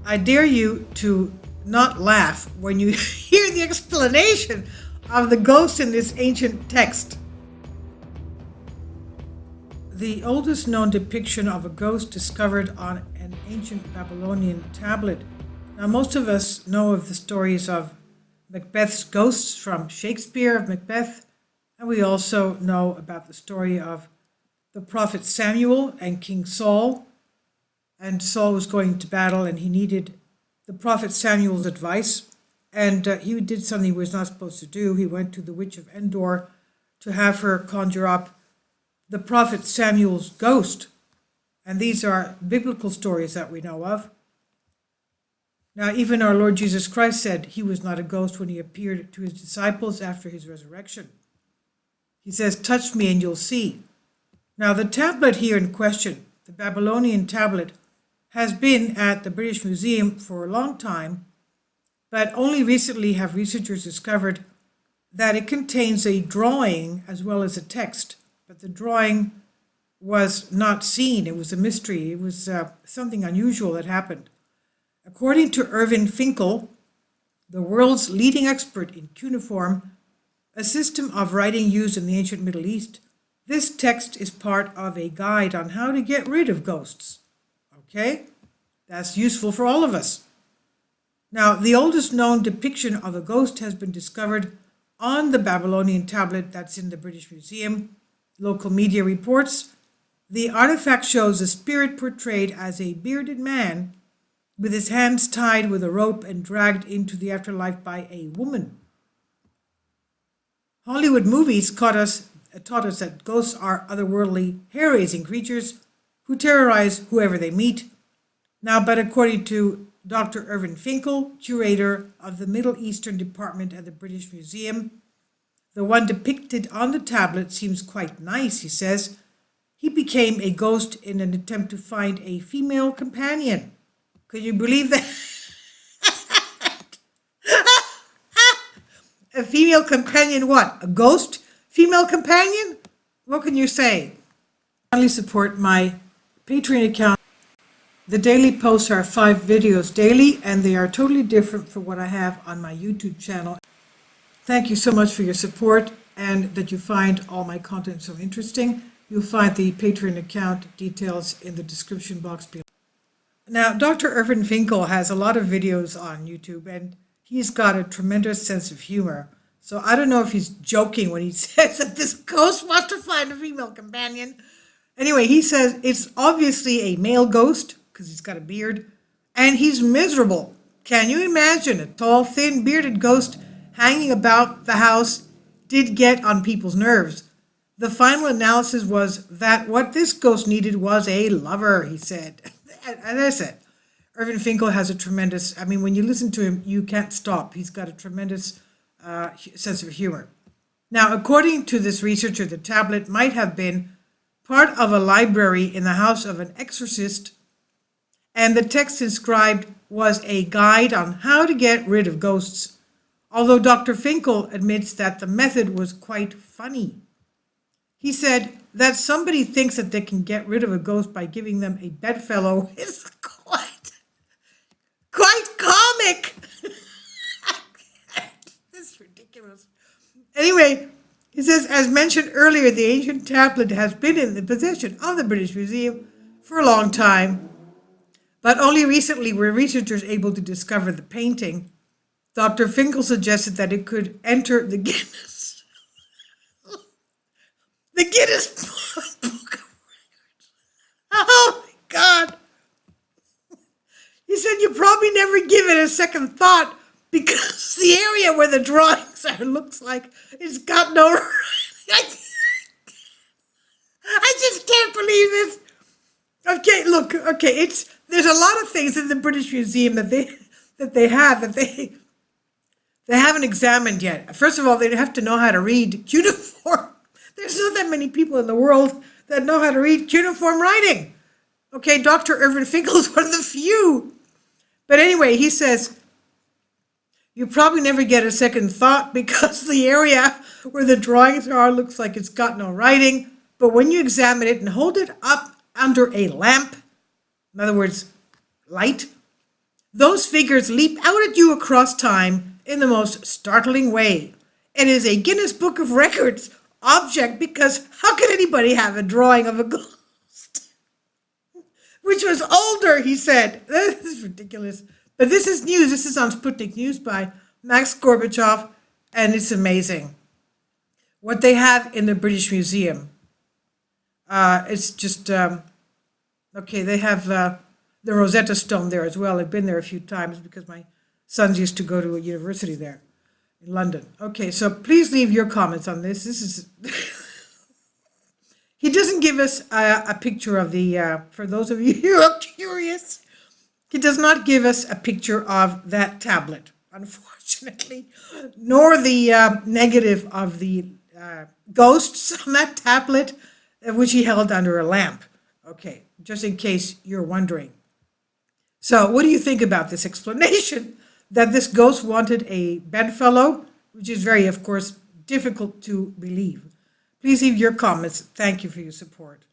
I dare you to not laugh when you hear the explanation of the ghost in this ancient text. The oldest known depiction of a ghost discovered on an ancient Babylonian tablet. Now, most of us know of the stories of Macbeth's ghosts from Shakespeare of Macbeth, and we also know about the story of the prophet Samuel and King Saul. And Saul was going to battle and he needed the prophet Samuel's advice, and he did something he was not supposed to do. He went to the witch of Endor to have her conjure up the prophet Samuel's ghost. And these are biblical stories that we know of. Now, even our Lord Jesus Christ said he was not a ghost when he appeared to his disciples after his resurrection. He says, "Touch me and you'll see." Now, the tablet here in question, the Babylonian tablet, has been at the British Museum for a long time, but only recently have researchers discovered that it contains a drawing as well as a text. But the drawing was not seen. It was a mystery. It was something unusual that happened. According to Irvin Finkel, the world's leading expert in cuneiform, a system of writing used in the ancient Middle East, this text is part of a guide on how to get rid of ghosts. Okay? That's useful for all of us. Now, the oldest known depiction of a ghost has been discovered on the Babylonian tablet that's in the British Museum. Local media reports the artifact shows a spirit portrayed as a bearded man with his hands tied with a rope and dragged into the afterlife by a woman. Hollywood movies taught us that ghosts are otherworldly, hair-raising creatures who terrorize whoever they meet. Now, but according to Dr. Irvin Finkel, curator of the Middle Eastern Department at the British Museum, the one depicted on the tablet seems quite nice, he says. He became a ghost in an attempt to find a female companion. Could you believe that? A female companion what? A ghost female companion? What can you say? Finally, support my Patreon account. The daily posts are 5 videos daily, and they are totally different from what I have on my YouTube channel. Thank you so much for your support and that you find all my content so interesting. You'll find the Patreon account details in the description box below. Now, Dr. Irvin Finkel has a lot of videos on YouTube, and he's got a tremendous sense of humor. So I don't know if he's joking when he says that this ghost wants to find a female companion. Anyway, he says it's obviously a male ghost because he's got a beard, and he's miserable. Can you imagine a tall, thin, bearded ghost hanging about the house? Did get on people's nerves. The final analysis was that what this ghost needed was a lover, he said. As I said, Irvin Finkel has a tremendous, when you listen to him, you can't stop. He's got a tremendous sense of humor. Now, according to this researcher, the tablet might have been part of a library in the house of an exorcist, and the text inscribed was a guide on how to get rid of ghosts, although Dr. Finkel admits that the method was quite funny. He said that somebody thinks that they can get rid of a ghost by giving them a bedfellow is quite comic. This is ridiculous. Anyway, he says, as mentioned earlier, the ancient tablet has been in the possession of the British Museum for a long time, but only recently were researchers able to discover the painting. Dr. Finkel suggested that it could enter the Guinness Book of Records. Oh my God. He said you probably never give it a second thought because the area where the drawings are looks like it's got no... I just can't believe this. Okay, look, there's a lot of things in the British Museum that they haven't examined yet. First of all, they have to know how to read cuneiform. There's not that many people in the world that know how to read cuneiform writing. Okay, Dr. Irvin Finkel is one of the few. But anyway, he says, you probably never get a second thought because the area where the drawings are looks like it's got no writing. But when you examine it and hold it up under a lamp, in other words, light, Those figures leap out at you across time in the most startling way. It is a Guinness Book of Records object because how could anybody have a drawing of a ghost? Which was older, he said. This is ridiculous. But this is news. This is on Sputnik News by Max Gorbachev, and it's amazing. What they have in the British Museum. It's just, okay, they have the Rosetta Stone there as well. I've been there a few times because my sons used to go to a university there in London. Okay, so please leave your comments on this. This is. He doesn't give us a picture of the, for those of you who are curious, he does not give us a picture of that tablet, unfortunately, nor the negative of the ghosts on that tablet, which he held under a lamp. Okay, just in case you're wondering. So, what do you think about this explanation that this ghost wanted a bedfellow, which is very, of course, difficult to believe? Please leave your comments. Thank you for your support.